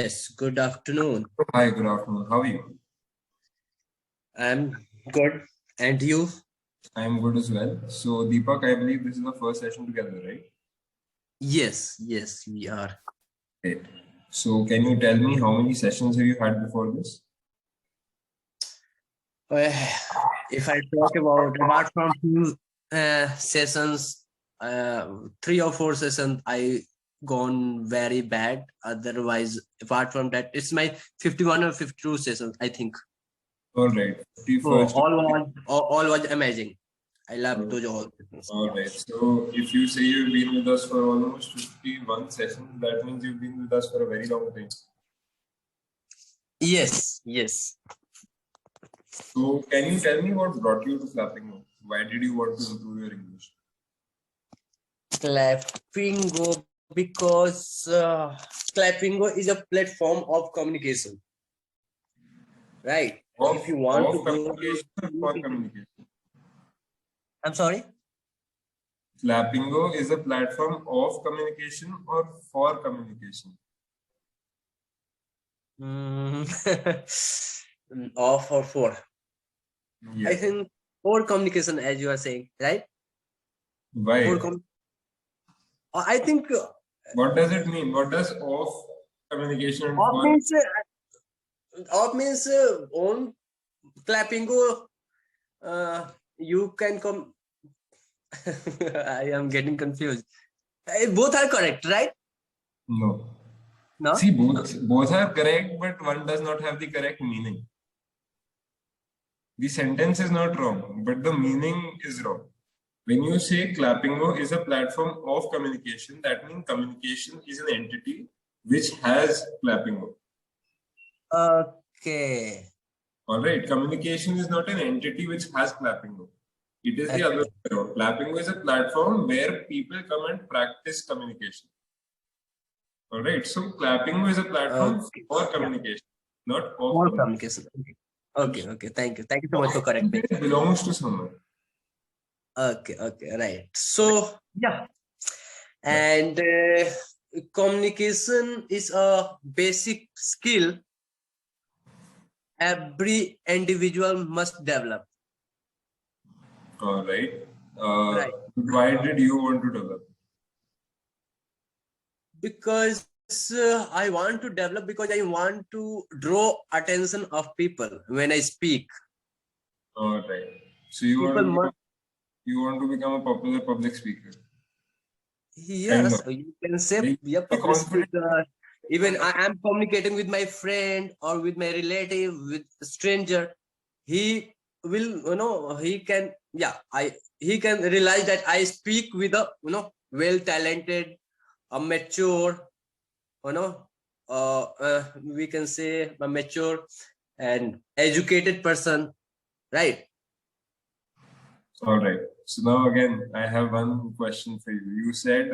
Yes, good afternoon. Hi, good afternoon. How are you? I'm good. And you? I am good as well. So, Deepak, I believe this is the first session together, right? Yes, we are. Great. So, can you tell me how many sessions have you had before this? If I talk about apart from few sessions, 3 or 4 sessions, I gone very bad. Otherwise, apart from that, it's my 51 or 52 sessions, I think. All right. So 51st. all was amazing. I love those all sessions. All right. So, if you say you've been with us for almost 51 sessions, that means you've been with us for a very long time. Yes. So, can you tell me what brought you to Clapingo? Why did you want to improve your English? Clapingo, because Clapingo is a platform of communication, right? If you want to go, for communication. I'm sorry. Clapingo is a platform of communication or for communication? Off or for? Yes. I think for communication, as you are saying, right? Why? I think. What does it mean? What does off communication and Off means on Clapingo. You can come. I am getting confused. Both are correct, right? No. No. See, both are correct, but one does not have the correct meaning. The sentence is not wrong, but the meaning is wrong. When you say Clapingo is a platform of communication, that means communication is an entity which has Clapingo. Okay. All right. Communication is not an entity which has Clapingo. It is the other way around. Clapingo is a platform where people come and practice communication. All right. So Clapingo is a platform for communication, not for communication. Okay. Thank you so much for correcting. It belongs to someone. Okay. Right. So yeah, and communication is a basic skill every individual must develop. All right. Right. Why did you want to develop? Because I want to develop, because I want to draw attention of people when I speak. All right. So you want to become a popular public speaker. Yes, you can say public speaker. Even I am communicating with my friend or with my relative, with a stranger. He will, he can realize that I speak with a well-talented, a mature, we can say a mature and educated person, right? All right. So now again, I have one question for you. You said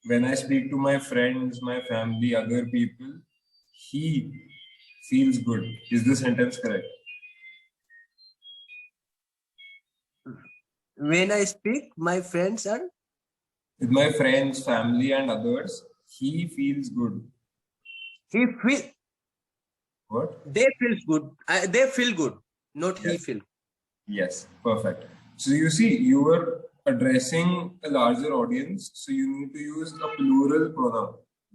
when I speak to my friends, my family, other people, he feels good. Is the sentence correct? When I speak, my friends are with my friends, family, and others, he feels good. He feel what? They feel good. They feel good, not yes. He feel. Yes, perfect. So you see, you were addressing a larger audience, so you need to use a plural pronoun.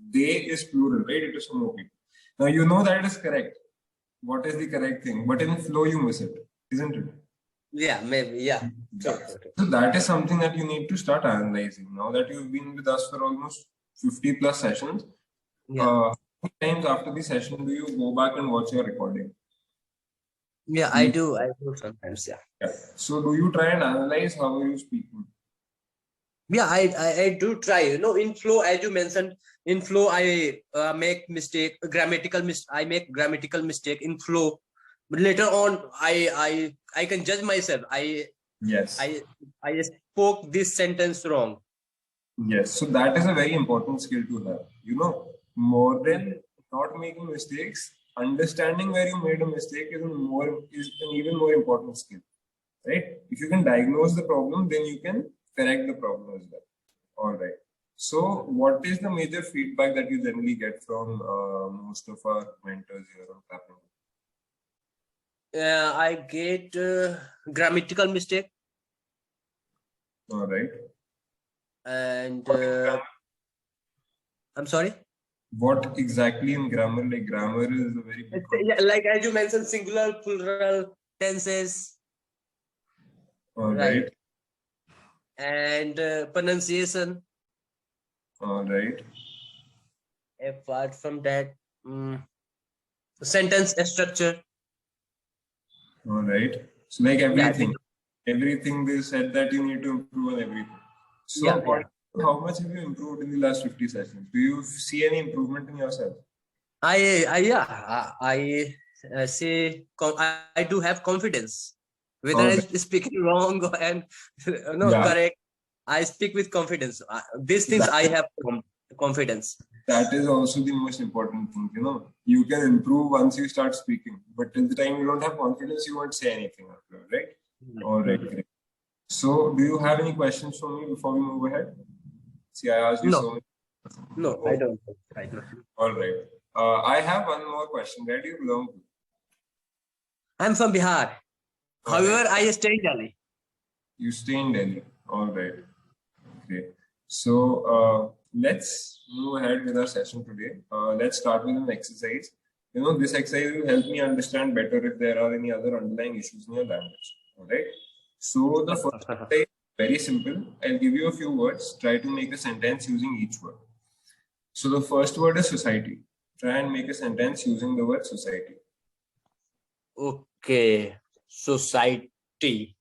They is plural, right? It is more people. Now you know that is correct. What is the correct thing? But in flow, you miss it, isn't it? Yeah, maybe. Yeah. So that is something that you need to start analyzing. Now that you've been with us for almost 50 plus sessions, how many times after the session do you go back and watch your recording? Yeah, I do sometimes. Yeah. So do you try and analyze how you speak? Yeah, I do try. In flow, as you mentioned, in flow I make mistake, I make grammatical mistake in flow. But later on, I can judge myself. I spoke this sentence wrong. Yes, so that is a very important skill to have. More than not making mistakes, understanding where you made a mistake is an even more important skill, right? If you can diagnose the problem, then you can correct the problem as well. All right. So what is the major feedback that you generally get from most of our mentors here on Clapingo? I get grammatical mistake. All right. And I'm sorry? What exactly in grammar? Like grammar is a very big yeah, like as you mentioned, singular, plural, tenses. All right. And pronunciation. All right. Apart from that, sentence structure. All right. So like everything, everything they said that you need to improve on everything. So how much have you improved in the last 50 sessions? Do you see any improvement in yourself? I say I do have confidence. Whether I speak wrong and correct, I speak with confidence. These things I have confidence. That is also the most important thing. You know, you can improve once you start speaking, but till the time you don't have confidence, you won't say anything after, right? All right, great. So, do you have any questions for me before we move ahead? See, I asked you so many. No, I don't. I don't. All right. I have one more question. Where do you belong to? I'm from Bihar. However, I stay in Delhi. You stay in Delhi. All right. Great. So let's move ahead with our session today. Let's start with an exercise. You know, this exercise will help me understand better if there are any other underlying issues in your language. All right. So the first exercise is very simple. I'll give you a few words. Try to make a sentence using each word. So the first word is society. Try and make a sentence using the word society. Okay. Society.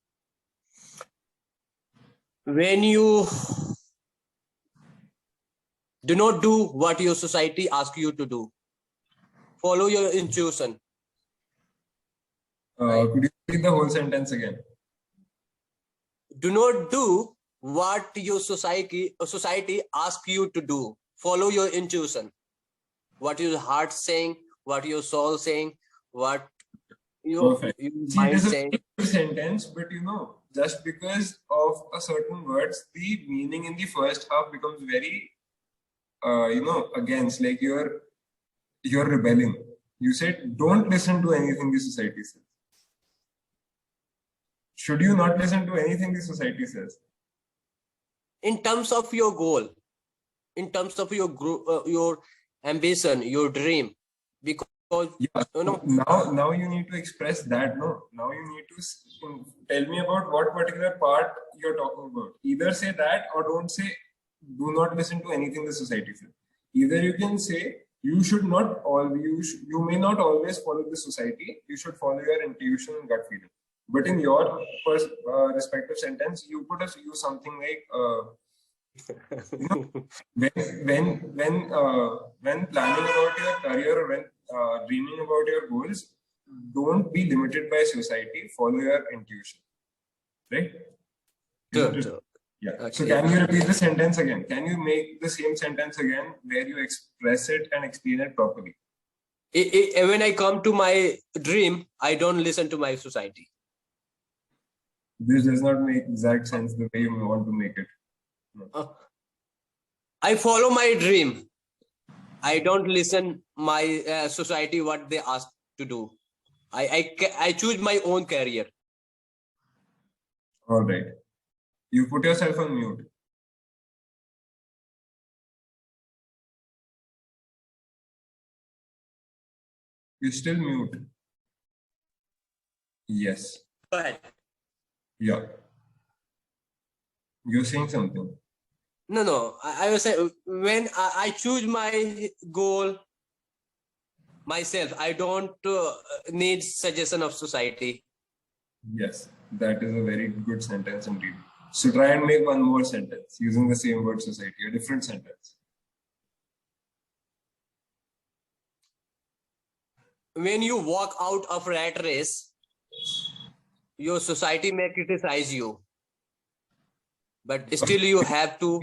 When you do not do what your society asks you to do, follow your intuition. Could you read the whole sentence again? Do not do what your society asks you to do. Follow your intuition. What your heart saying, what your soul saying, what your mind saying. See, sentence, but you know, just because of a certain words, the meaning in the first half becomes very, against, like you're rebelling. You said, don't listen to anything the society says. Should you not listen to anything the society says? In terms of your goal, in terms of your ambition, your dream, because now you need to express that. No, now you need to tell me about what particular part you're talking about. Either say that or don't say, do not listen to anything the society says. Either you can say, you should not you may not always follow the society. You should follow your intuition and gut feeling. But in your respective sentence, you could have used something like, when planning about your career or when dreaming about your goals, don't be limited by society. Follow your intuition, right? Sure. Yeah. Okay. So can you repeat the sentence again? Can you make the same sentence again where you express it and explain it properly? When I come to my dream, I don't listen to my society. This does not make exact sense the way you want to make it. No. I follow my dream. I don't listen my society what they ask to do. I choose my own career. All right. You put yourself on mute. You're still mute. Yes. Go ahead. Yeah. You're saying something. No. I was saying when I choose my goal myself, I don't need suggestion of society. Yes, that is a very good sentence indeed. So try and make one more sentence using the same word society, a different sentence. When you walk out of rat race, your society may criticize you, but still you have to.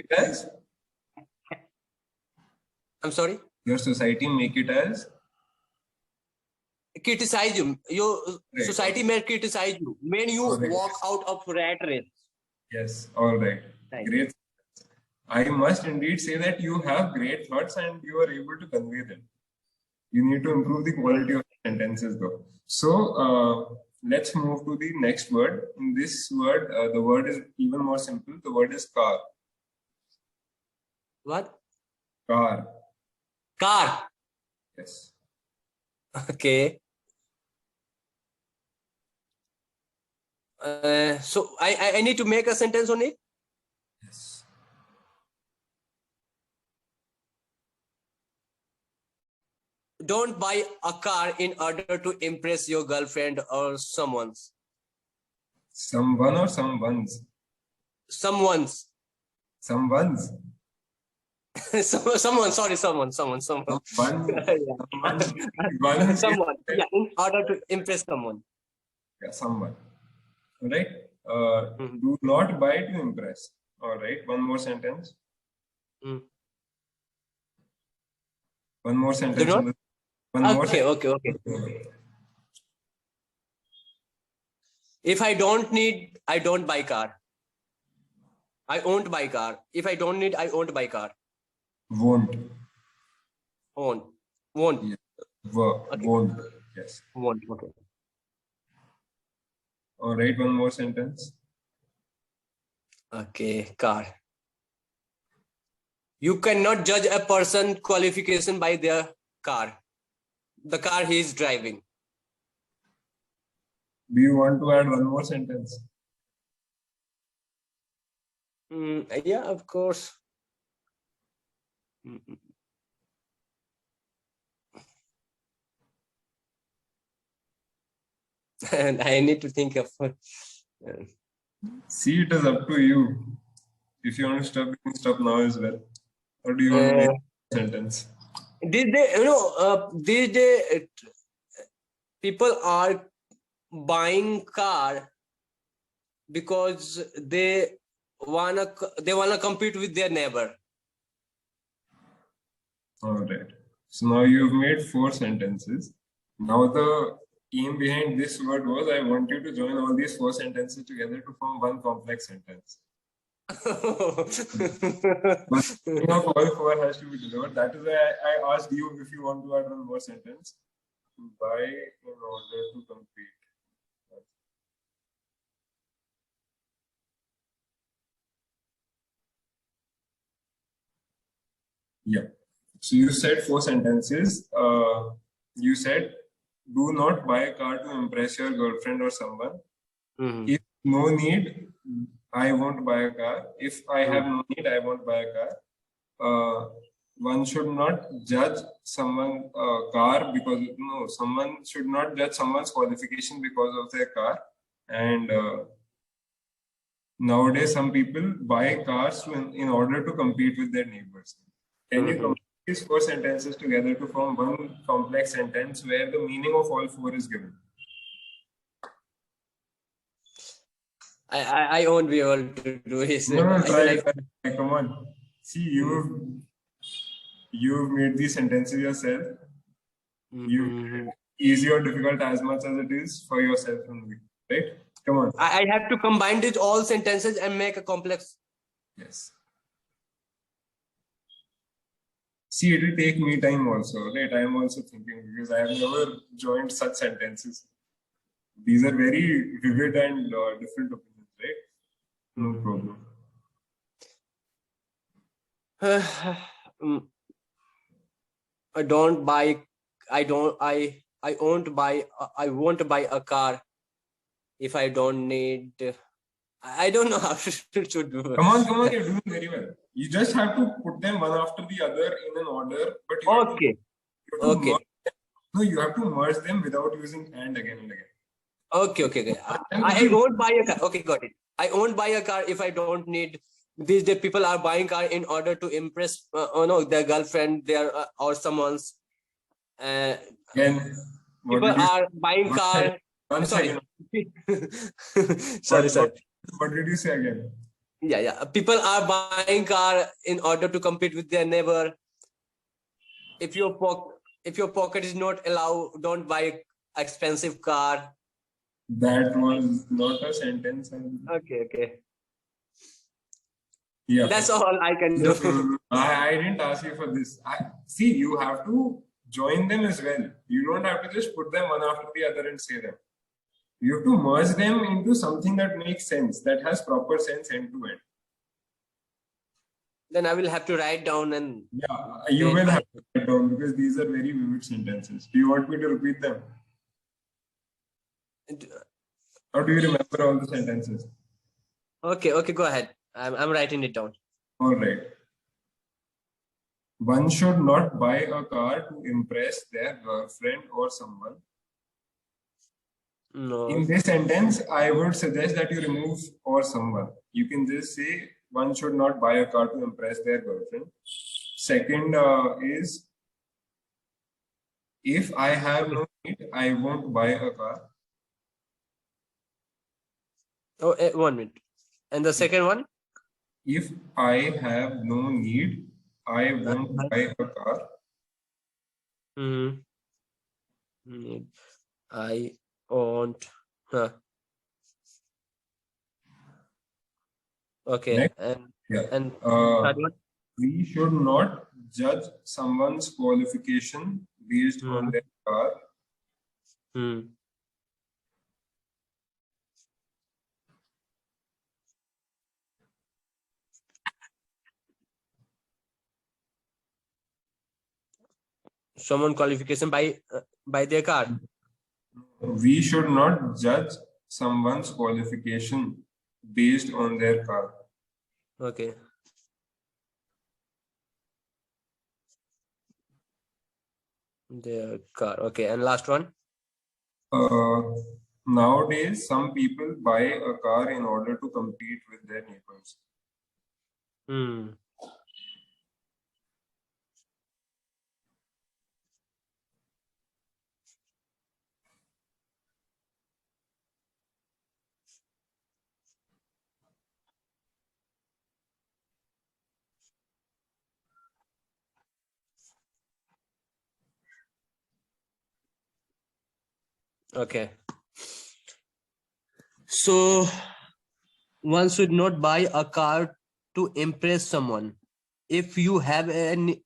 I'm sorry? Your society make it as? Criticize you. Your society may criticize you when you walk out of rat race. Yes, all right. Great. I must indeed say that you have great thoughts and you are able to convey them. You need to improve the quality of sentences though. So let's move to the next word. In this word, the word is even more simple. The word is car. What? Car. Car. Yes. Okay. So I need to make a sentence on it. Yes. Don't buy a car in order to impress your girlfriend or someone's. Someone or someone's? Someone's. Someone's. Someone. Sorry, someone. One. Yeah. One. Someone. Yeah, in order to impress someone. Yeah, someone. All right. Do not buy to impress. All right. One more sentence. One more sentence. Do not? One more. Okay. If I don't need, I don't buy car. I won't buy car. If I don't need, I won't buy car. Won't. Won't. Yeah. Okay. Won't. Yes. Won't. Okay. All right. One more sentence. Okay. Car. You cannot judge a person's qualification by their car. The car he is driving. Do you want to add one more sentence? Yeah, of course. And I need to think of. See, it is up to you. If you want to stop, you can stop now as well. Or do you want to make a sentence? These days, people are buying car because they wanna compete with their neighbor. All right. So now you've made 4 sentences. Now the aim behind this word was I want you to join all these 4 sentences together to form one complex sentence. But of all 4 has to be delivered. That is why I asked you if you want to add one more sentence. Buy in order to compete. Yeah. So you said 4 sentences. You said, do not buy a car to impress your girlfriend or someone. If no need, I won't buy a car. If I have no need, I won't buy a car. One should not judge someone's car because someone should not judge someone's qualification because of their car. And nowadays, some people buy cars in order to compete with their neighbors. Can you combine these 4 sentences together to form one complex sentence where the meaning of all 4 is given? I won't be able to do it. No, try. Come on. See, you've made these sentences yourself. You easy or difficult as much as it is for yourself only, right? Come on. I have to combine these all sentences and make a complex. Yes. See, it will take me time also, right? I am also thinking because I have never joined such sentences. These are very vivid and different opinions, right? No problem. I won't buy a car if I don't need. I don't know how to do. Come on, you're doing very well. You just have to put them one after the other in an order, but you have you have to merge them without using and again and again. Okay. I won't buy a car. Okay, got it. I won't buy a car if I don't need. These days, people are buying car in order to impress, their girlfriend, or someone's. People are buying car. Sorry. Sorry. What did you say again? Yeah. People are buying car in order to compete with their neighbor. If your pocket is not allowed, don't buy expensive car. That was not a sentence. Okay. Yeah. That's all I can do. I didn't ask you for this. See, you have to join them as well. You don't have to just put them one after the other and say them. You have to merge them into something that makes sense, that has proper sense end to end. Then I will have to write down and... Yeah, you will have to write down because these are very vivid sentences. Do you want me to repeat them? Or do you remember all the sentences? Okay, go ahead. I'm writing it down. All right. One should not buy a car to impress their girlfriend or someone. No. In this sentence, I would suggest that you remove or someone. You can just say one should not buy a car to impress their girlfriend. Second is, if I have no need, I won't buy a car. Oh, 1 minute. And the second one? If I have no need, I won't buy a car. I won't. Okay. Next. And we should not judge someone's qualification based on their car. Someone qualification by their car. We should not judge someone's qualification based on their car. Okay. Their car. Okay. And last one? Nowadays, some people buy a car in order to compete with their neighbors. Okay. So one should not buy a car to impress someone. If you have no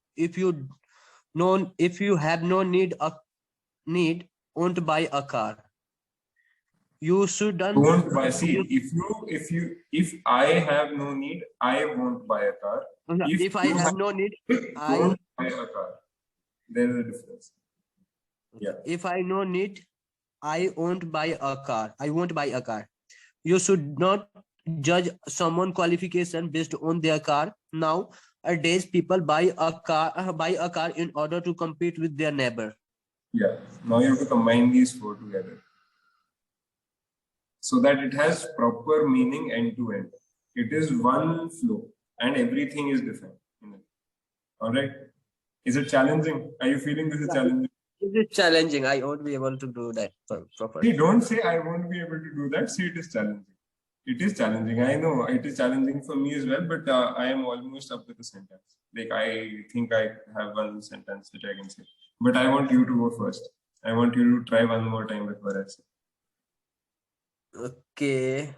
need, won't buy a car. You shouldn't. Don't buy. See, if I have no need, I won't buy a car. If I have no need, I won't buy a car. There is a difference. Yeah. If I no need, I won't buy a car. I won't buy a car. You should not judge someone qualification based on their car. Nowadays, people buy a car in order to compete with their neighbor. Yeah. Now you have to combine these four together so that it has proper meaning end to end. It is one flow and everything is different. All right. Is it challenging? Are you feeling this is challenging? It is challenging. I won't be able to do that properly. See, don't say I won't be able to do that. See, it is challenging. It is challenging. I know it is challenging for me as well, but I am almost up with the sentence. Like, I think I have one sentence which I can say, but I want you to go first. I want you to try one more time before I say. Okay.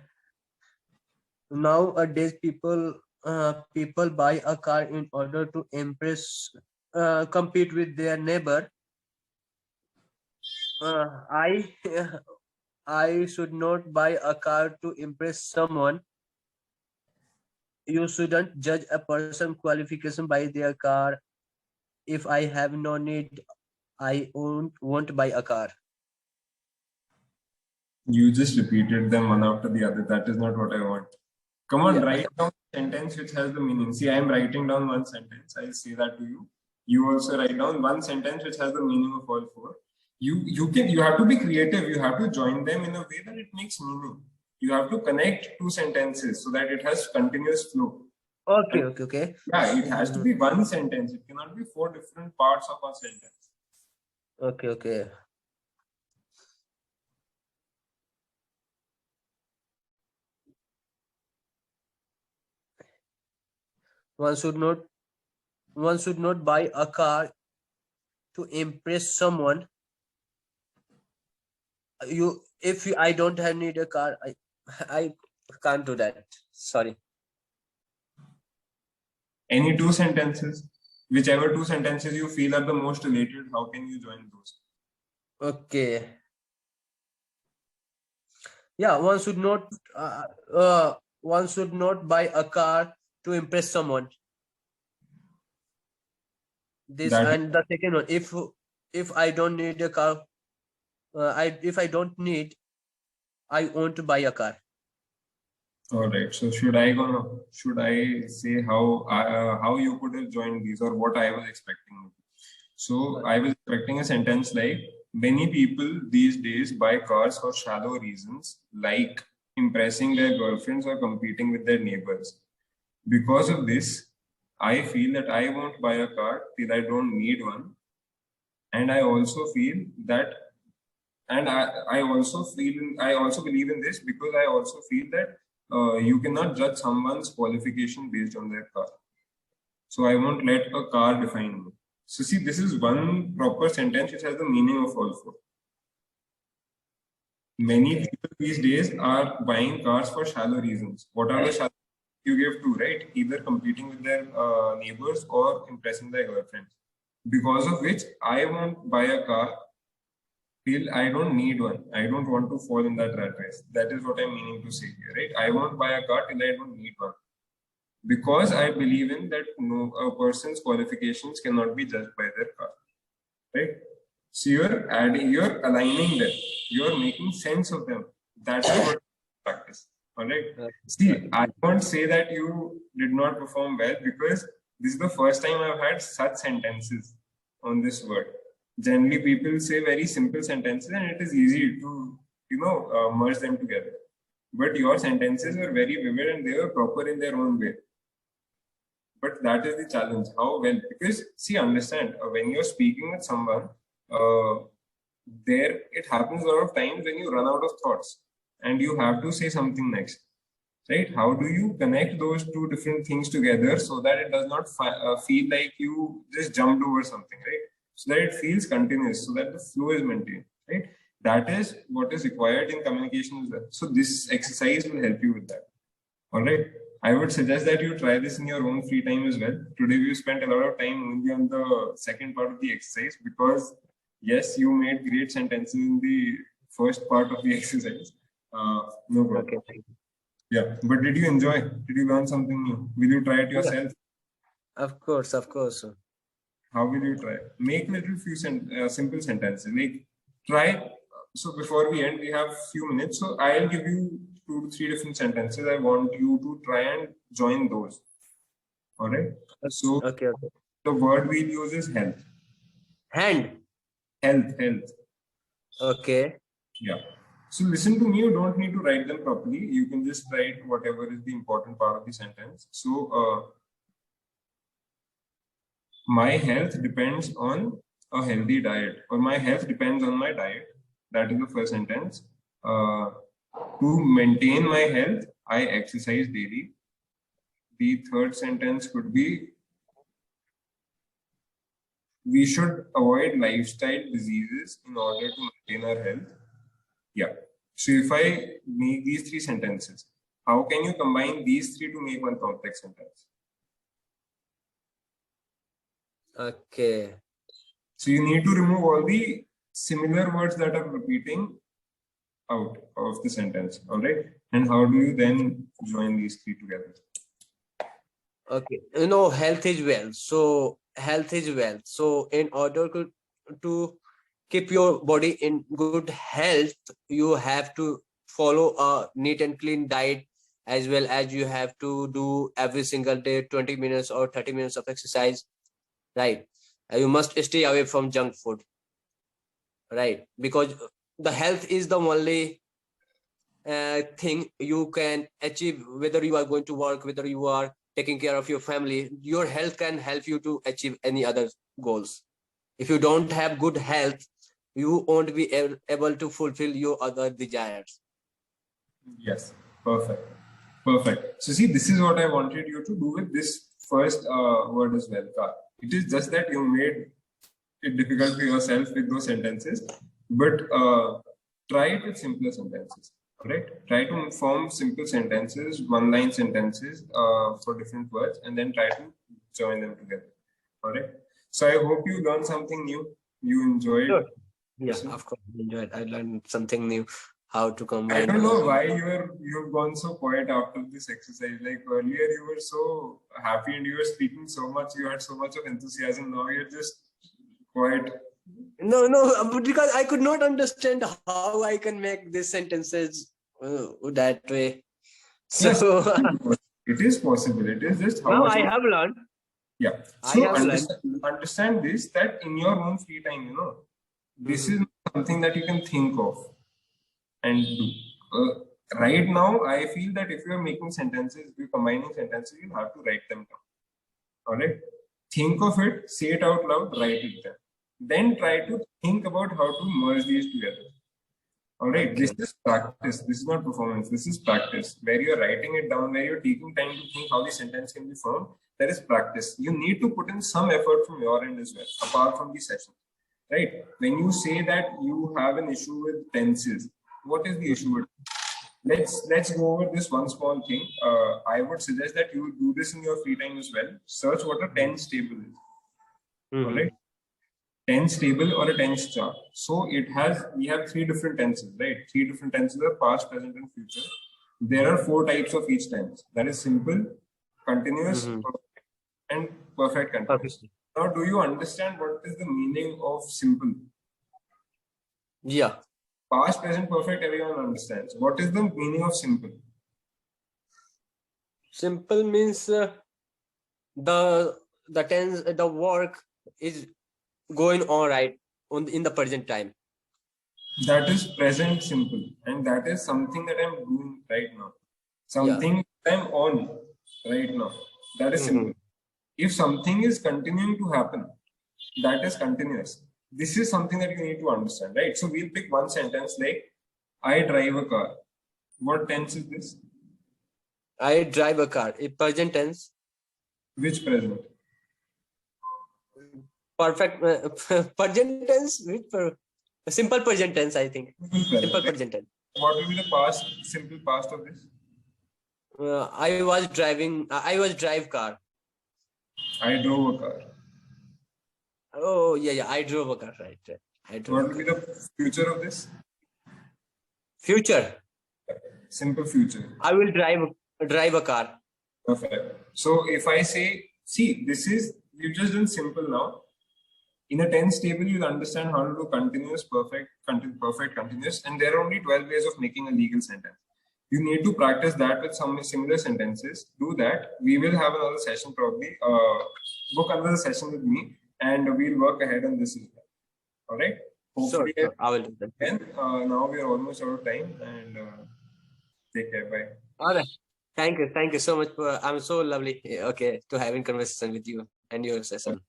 Nowadays, people buy a car in order to compete with their neighbor. I should not buy a car to impress someone. You shouldn't judge a person's qualification by their car. If I have no need, I won't buy a car. You just repeated them one after the other. That is not what I want. Come on, write down a sentence which has the meaning. See, I am writing down one sentence. I say that to you. You also write down one sentence which has the meaning of all four. You have to be creative. You have to join them in a way that it makes meaning. You have to connect two sentences so that it has continuous flow. Okay. Yeah, it has to be one sentence. It cannot be four different parts of a sentence. Okay. One should not buy a car to impress someone. I don't need a car, I can't do that. Sorry. Any two sentences, whichever two sentences you feel are the most related, how can you join those? Okay. Yeah, one should not buy a car to impress someone. And the second one, if I don't need a car, if I don't need, I want to buy a car. All right. So should I say how you could have joined these, or what I was expecting? So I was expecting a sentence like, many people these days buy cars for shallow reasons, like impressing their girlfriends or competing with their neighbors. Because of this, I feel that I won't buy a car till I don't need one. And I also feel that, and I also believe in this because I also feel that you cannot judge someone's qualification based on their car. So I won't let a car define me. So see, this is one proper sentence which has the meaning of all four. Many people these days are buying cars for shallow reasons. What are the shallow you give to, right? Either competing with their neighbors or impressing their girlfriends. Because of which I won't buy a car till I don't need one. I don't want to fall in that rat race. That is what I'm meaning to say here, right? I won't buy a car till I don't need one. Because I believe in that a person's qualifications cannot be judged by their car, right? So you're aligning them, you're making sense of them. That's what practice. All right. See, I won't say that you did not perform well because this is the first time I've had such sentences on this word. Generally, people say very simple sentences and it is easy to, merge them together. But your sentences were very vivid and they were proper in their own way. But that is the challenge. How well? Because see, understand, when you're speaking with someone, it happens a lot of times when you run out of thoughts and you have to say something next, right? How do you connect those two different things together so that it does not feel like you just jumped over something, right? So that it feels continuous, so that the flow is maintained, right? That is what is required in communication as well. So this exercise will help you with that. All right. I would suggest that you try this in your own free time as well. Today we spent a lot of time only on the second part of the exercise because yes, you made great sentences in the first part of the exercise. No problem. Okay, thank you. Yeah, but did you enjoy? Did you learn something new? Will you try it yourself? Of course, of course. How will you try? Make little few simple sentences. Like try. So before we end, we have few minutes. So I'll give you 2 to 3 different sentences. I want you to try and join those. All right. So okay. The word we'll use is health. Hand. Health. Okay. Yeah. So listen to me. You don't need to write them properly. You can just write whatever is the important part of the sentence. So my health depends on a healthy diet, or my health depends on my diet. That is the first sentence. To maintain my health, I exercise daily. The third sentence could be, we should avoid lifestyle diseases in order to maintain our health. Yeah. So if I make these 3 sentences, how can you combine these 3 to make one complex sentence? Okay. So you need to remove all the similar words that are repeating out of the sentence. All right. And how do you then join these 3 together? Okay. Health is wealth. So health is wealth. So in order to keep your body in good health, you have to follow a neat and clean diet, as well as you have to do every single day 20 minutes or 30 minutes of exercise, right? You must stay away from junk food, right? Because the health is the only thing you can achieve, whether you are going to work, whether you are taking care of your family. Your health can help you to achieve any other goals. If you don't have good health, you won't be able to fulfill your other desires. Yes, perfect. So see, this is what I wanted you to do with this first word as well, car. It is just that you made it difficult for yourself with those sentences, but try it with simpler sentences. All right, try to form simple sentences, one-line sentences for different words, and then try to join them together. All right. So I hope you learned something new. You enjoyed. Sure. Yeah, of course. I enjoyed. I learned something new. How to combine. I don't know why you've gone so quiet after this exercise. Like earlier, you were so happy and you were speaking so much. You had so much of enthusiasm. Now you're just quiet. No, because I could not understand how I can make these sentences that way. So yes, it is possible. It is just how now I have learned. Yeah. So understand this, that in your own free time, you know, this is something that you can think of and do. Right now, I feel that if you are making sentences, if you're combining sentences, you have to write them down. All right. Think of it, say it out loud, write it down. Then try to think about how to merge these together. All right. Okay. This is practice. This is not performance. This is practice. Where you're writing it down, where you're taking time to think how the sentence can be formed. That is practice. You need to put in some effort from your end as well, apart from the session. Right? When you say that you have an issue with tenses, what is the issue with it? Let's go over this one small thing. I would suggest that you do this in your free time as well. Search what a tense table is. All right? Tense table or a tense chart. So we have 3 different tenses, right? 3 different tenses are past, present, and future. There are 4 types of each tense. That is simple, continuous, perfect, and perfect continuous. Now, do you understand what is the meaning of simple? Yeah. Past, present, perfect, everyone understands. What is the meaning of simple? Simple means the tense, the work is going on right in the present time. That is present simple, and that is something that I'm doing right now. Something I'm on right now. That is simple. If something is continuing to happen, that is continuous. This is something that you need to understand, right? So we'll pick one sentence like, I drive a car. What tense is this? I drive a car. A present tense. Which present? Perfect present tense. Simple present tense, I think. Simple present tense. What will be the past, simple past of this? I was drive car. I drove a car. Oh, yeah. I drove a car, right. What will be the future of this? Future. Simple future. I will drive a car. Perfect. So if I say, see, we've just done simple now. In a tense table, you'll understand how to do continuous, perfect, continuous, and there are only 12 ways of making a legal sentence. You need to practice that with some similar sentences. Do that. We will have another session probably. Book another session with me, and we'll work ahead on this as well. All right? Hopefully, sure. I will do that. And now we are almost out of time, and take care. Bye. All right. Thank you so much. I'm so lovely. Okay, to having conversation with you and your session.